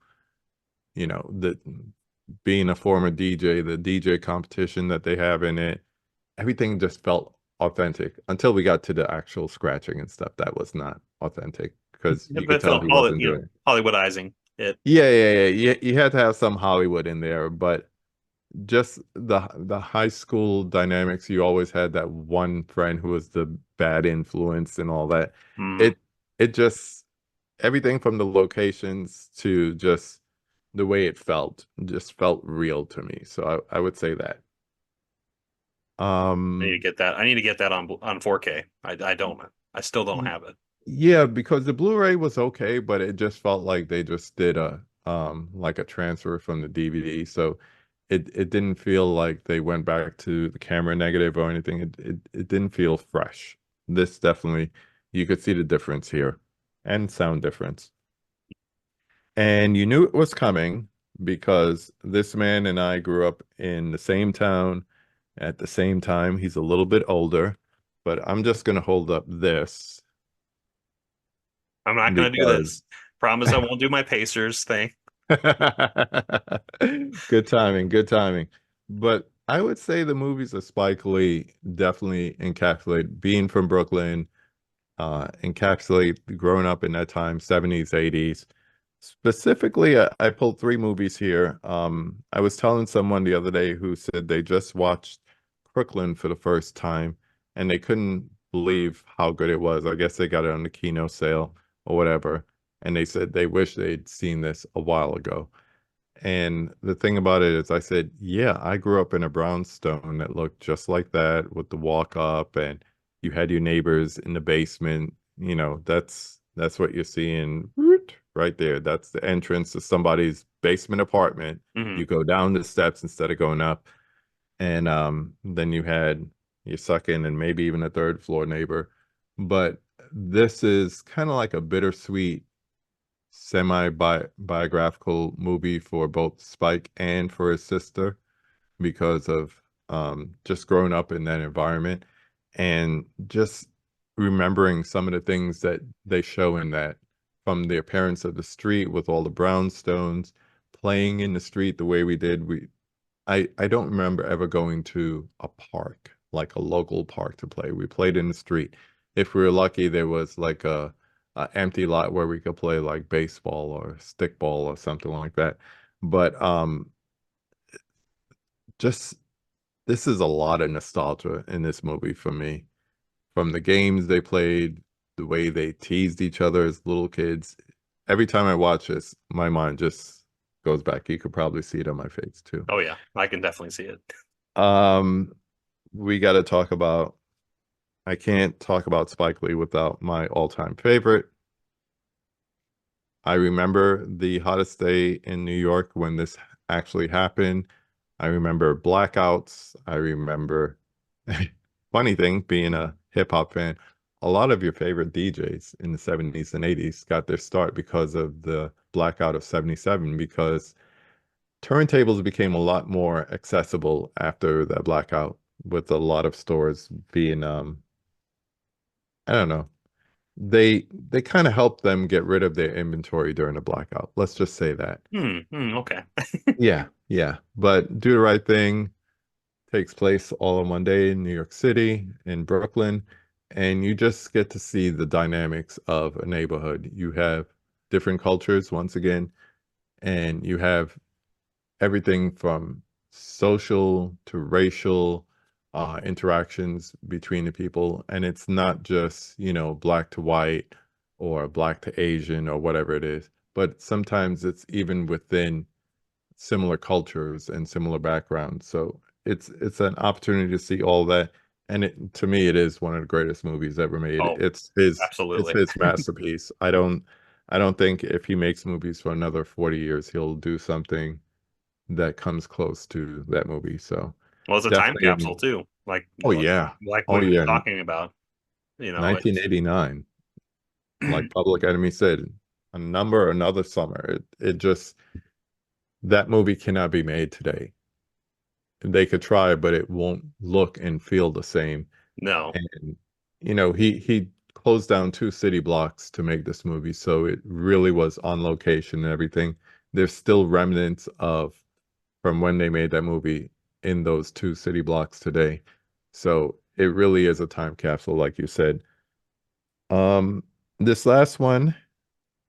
the being a former DJ, the DJ competition that they have in it, everything just felt authentic until we got to the actual scratching and stuff. That was not authentic because you could It tell felt he wasn't you know doing it. Hollywoodizing it. Yeah, yeah, yeah. You had to have some Hollywood in there, but just the high school dynamics, you always had that one friend who was the bad influence and all that. Hmm. It just everything from the locations to just the way it felt just felt real to me. So I would say that. I need to Um, get that. I need to get that on 4K. I don't. I still don't y- have it. yeah, because the Blu-ray was okay, but it just felt like they just did a like a transfer from the DVD. So it didn't feel like they went back to the camera negative or anything. It didn't feel fresh. This definitely, you could see the difference here and sound difference. And you knew it was coming because this man and I grew up in the same town at the same time. He's a little bit older, but I'm just going to hold up this I'm not going to do because this. Promise I won't do my Pacers thing. good timing, good timing. But I would say the movies of Spike Lee definitely encapsulate being from Brooklyn, encapsulate growing up in that time, 70s, 80s. Specifically, I pulled three movies here. I was telling someone the other day who said they just watched Crooklyn for the first time and they couldn't believe how good it was. I guess they got it on the Kino sale or whatever. And they said they wish they'd seen this a while ago. And the thing about it is, I said, yeah, I grew up in a brownstone that looked just like that with the walk up, and you had your neighbors in the basement. That's what you're seeing right there. That's the entrance to somebody's basement apartment. Hmm. You go down the steps instead of going up, and then you had your second and maybe even a third floor neighbor. But this is kind of like a bittersweet semi-biographical movie for both Spike and for his sister because of just growing up in that environment and just remembering some of the things that they show in that, from the appearance of the street with all the brownstones, playing in the street the way we did. I don't remember ever going to a park, like a local park to play. We played in the street. If we were lucky, there was like a empty lot where we could play like baseball or stickball or something like that. But just this is a lot of nostalgia in this movie for me. From the games they played, the way they teased each other as little kids. Every time I watch this, my mind just goes back. You could probably see it on my face too. Oh yeah, I can definitely see it. Um, we got to talk about, I can't talk about Spike Lee without my all-time favorite. I remember the hottest day in New York when this actually happened. I remember blackouts. I remember, funny thing, being a hip hop fan, a lot of your favorite DJs in the 70s and 80s got their start because of the blackout of 77, because turntables became a lot more accessible after that blackout, with a lot of stores being I don't know. They kind of helped them get rid of their inventory during the blackout. Let's just say that. Okay. Yeah, yeah. But Do the Right Thing takes place all in one day in New York City, in Brooklyn, and you just get to see the dynamics of a neighborhood. You have different cultures once again, and you have everything from social to racial interactions between the people. And it's not just, black to white or black to Asian or whatever it is, but sometimes it's even within similar cultures and similar backgrounds. So it's an opportunity to see all that. And to me, it is one of the greatest movies ever made. Oh, It's absolutely. his masterpiece. I don't think if he makes movies for another 40 years, he'll do something that comes close to that movie. So Well, it's a time definitely, capsule too, oh yeah, like oh we were yeah, talking about. It's 1989, like Public Enemy said, another summer. It just that movie cannot be made today. They could try, but it won't look and feel the same. no, And he closed down 2 city blocks to make this movie, so it really was on location and everything. There's still remnants of from when they made that movie in those 2 city blocks today. So it really is a time capsule, like you said. Um, this last one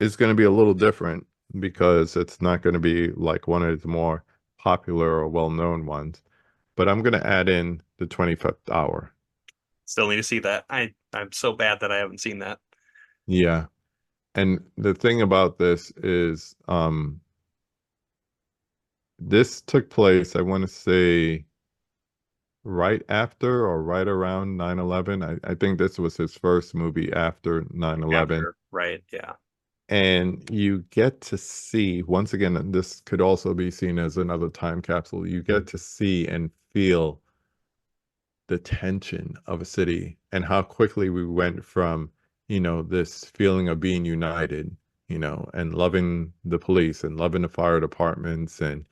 is going to be a little different because it's not going to be like one of the more popular or well-known ones. But I'm going to add in the 25th hour. still need to see that. I'm so bad that I haven't seen that. Yeah. And the thing about this is, this took place, I want to say, right after or right around 9/11. I think this was his first movie after 9/11. After, right? Yeah, And you get to see, once again, and this could also be seen as another time capsule, you get to see and feel the tension of a city and how quickly we went from, this feeling of being united, and loving the police and loving the fire departments and,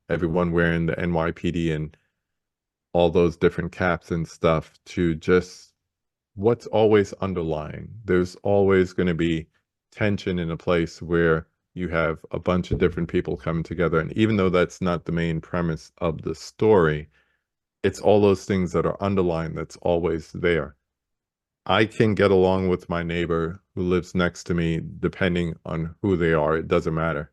everyone wearing the NYPD and all those different caps and stuff to just what's always underlying. There's always going to be tension in a place where you have a bunch of different people coming together. And even though that's not the main premise of the story, it's all those things that are underlying that's always there. I can get along with my neighbor who lives next to me, depending on who they are. It doesn't matter.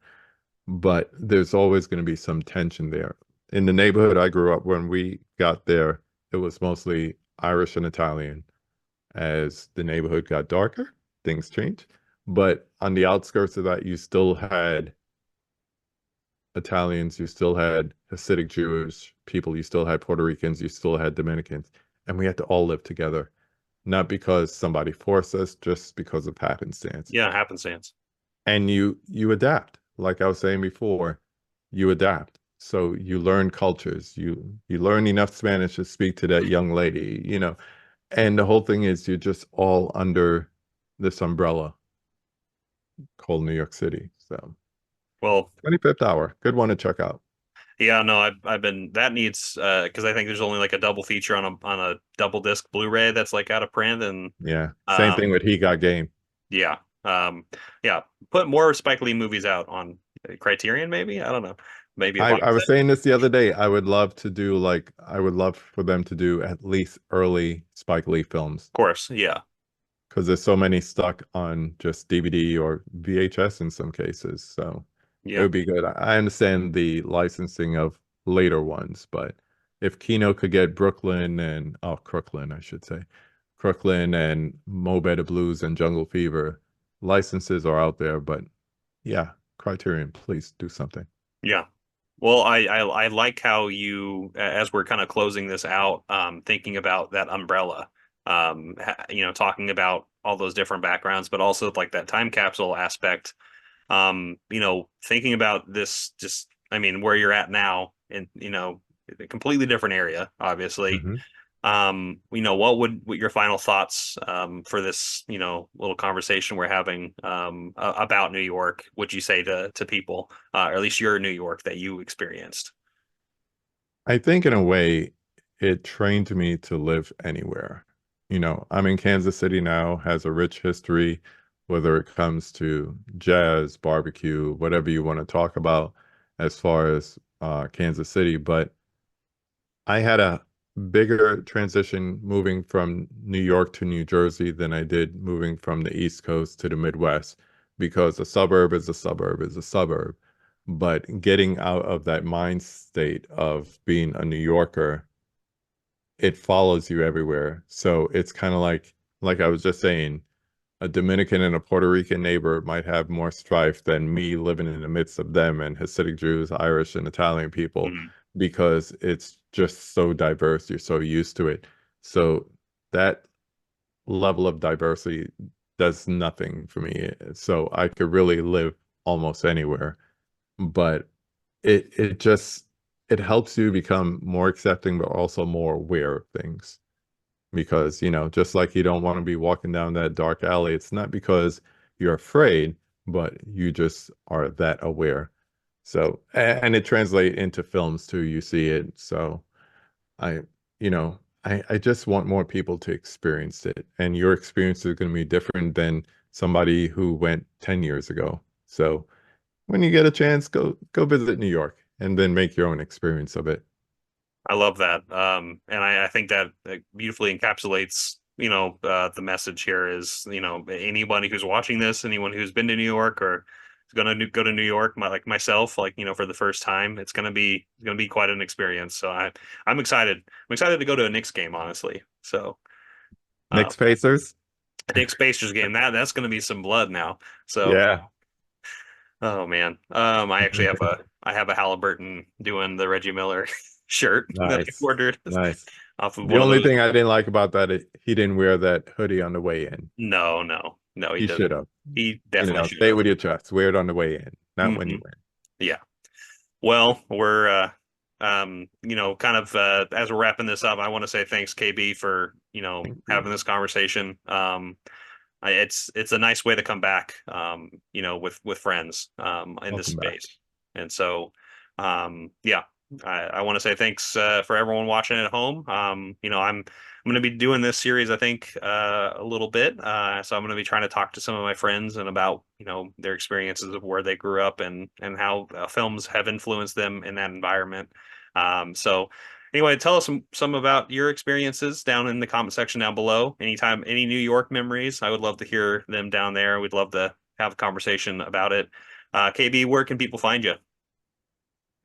But there's always going to be some tension there. In the neighborhood I grew up, when we got there, it was mostly Irish and Italian. As the neighborhood got darker, things changed. But on the outskirts of that, you still had Italians, you still had Hasidic Jewish people, you still had Puerto Ricans, you still had Dominicans, and we had to all live together, not because somebody forced us, just because of happenstance. yeah, happenstance. And you adapt. Like I was saying before, you adapt. So you learn cultures. You learn enough Spanish to speak to that young lady, And the whole thing is you're just all under this umbrella called New York City. So Well, 25th hour, good one to check out. yeah, no, I've been that needs because I think there's only like a double feature on a double disc Blu-ray that's like out of print and Yeah. Same thing um with He Got Game. yeah yeah, put more Spike Lee movies out on Criterion, maybe, I don't know, maybe a I box was set. saying this the other day. I would love for them to do at least early Spike Lee films Of course, yeah, because there's so many stuck on just DVD or VHS in some cases. So it yeah, would be good. I understand the licensing of later ones, but if Kino could get Crooklyn, I should say, Crooklyn and Mo Better Blues and Jungle Fever, licenses are out there, but yeah, Criterion, please do something. yeah. Well, I like how as we're kind of closing this out, thinking about that umbrella, talking about all those different backgrounds, but also like that time capsule aspect. Thinking about this, just I mean, where you're at now, in a completely different area, obviously. Hmm. What your final thoughts for this, little conversation we're having about New York, would you say to people, or at least your New York that you experienced? I think in a way, it trained me to live anywhere. I'm in Kansas City now, has a rich history, whether it comes to jazz, barbecue, whatever you want to talk about as far as Kansas City. But I had a bigger transition moving from New York to New Jersey than I did moving from the East Coast to the Midwest because a suburb is a suburb is a suburb. But getting out of that mind state of being a New Yorker, it follows you everywhere. So it's kind of like I was just saying, a Dominican and a Puerto Rican neighbor might have more strife than me living in the midst of them and Hasidic Jews, Irish and Italian people. because it's just so diverse. You're so used to it. So that level of diversity does nothing for me. So I could really live almost anywhere. But it just it helps you become more accepting, but also more aware of things. Because, just like you don't want to be walking down that dark alley, it's not because you're afraid, but you just are that aware. So, and it translates into films too. You see it. So I, I just want more people to experience it. And your experience is going to be different than somebody who went 10 years ago. So when you get a chance, go visit New York and then make your own experience of it. I love that. And I think that beautifully encapsulates, the message here is, anybody who's watching this, anyone who's been to New York or is going to go to New York, like myself, like, for the first time, it's going to be quite an experience. So I'm excited. I'm excited to go to a Knicks game, honestly. So, uh, Knicks Pacers? a Knicks Pacers game, that's going to be some blood now. So, Yeah. oh man. I have a Halliburton doing the Reggie Miller shirt that I Nice. ordered Nice. off of The one of only those. thing I didn't like about that is he didn't wear that hoodie on the way in. No, no, no, he He should doesn't. have. He definitely should Stay have. with your chest. Wear it on the way in, not when Hmm. you win. Yeah. Well, we're kind of as we're wrapping this up, I want to say thanks, KB, for, Thank you. having this conversation. It's a nice way to come back, with friends, in this Welcome back. space. And so, yeah, I want to say thanks for everyone watching at home. I'm going to be doing this series, I think, a little bit. So I'm going to be trying to talk to some of my friends and about, their experiences of where they grew up and how films have influenced them in that environment. So anyway, tell us some about your experiences down in the comment section down below. Anytime, any New York memories, I would love to hear them down there. We'd love to have a conversation about it. KB, where can people find you?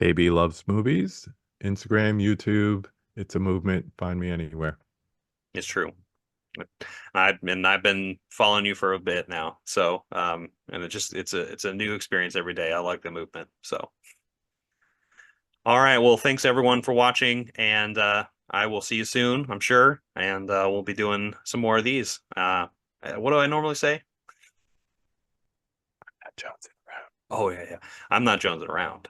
AB loves movies. Instagram, YouTube. It's a movement. Find me anywhere. It's true. I've been following you for a bit now. So and it's a new experience every day. I like the movement. So all right, well, thanks everyone for watching, and I will see you soon, I'm sure, and we'll be doing some more of these. What do I normally say? Johnson. Oh yeah, yeah. I'm not jonesing around.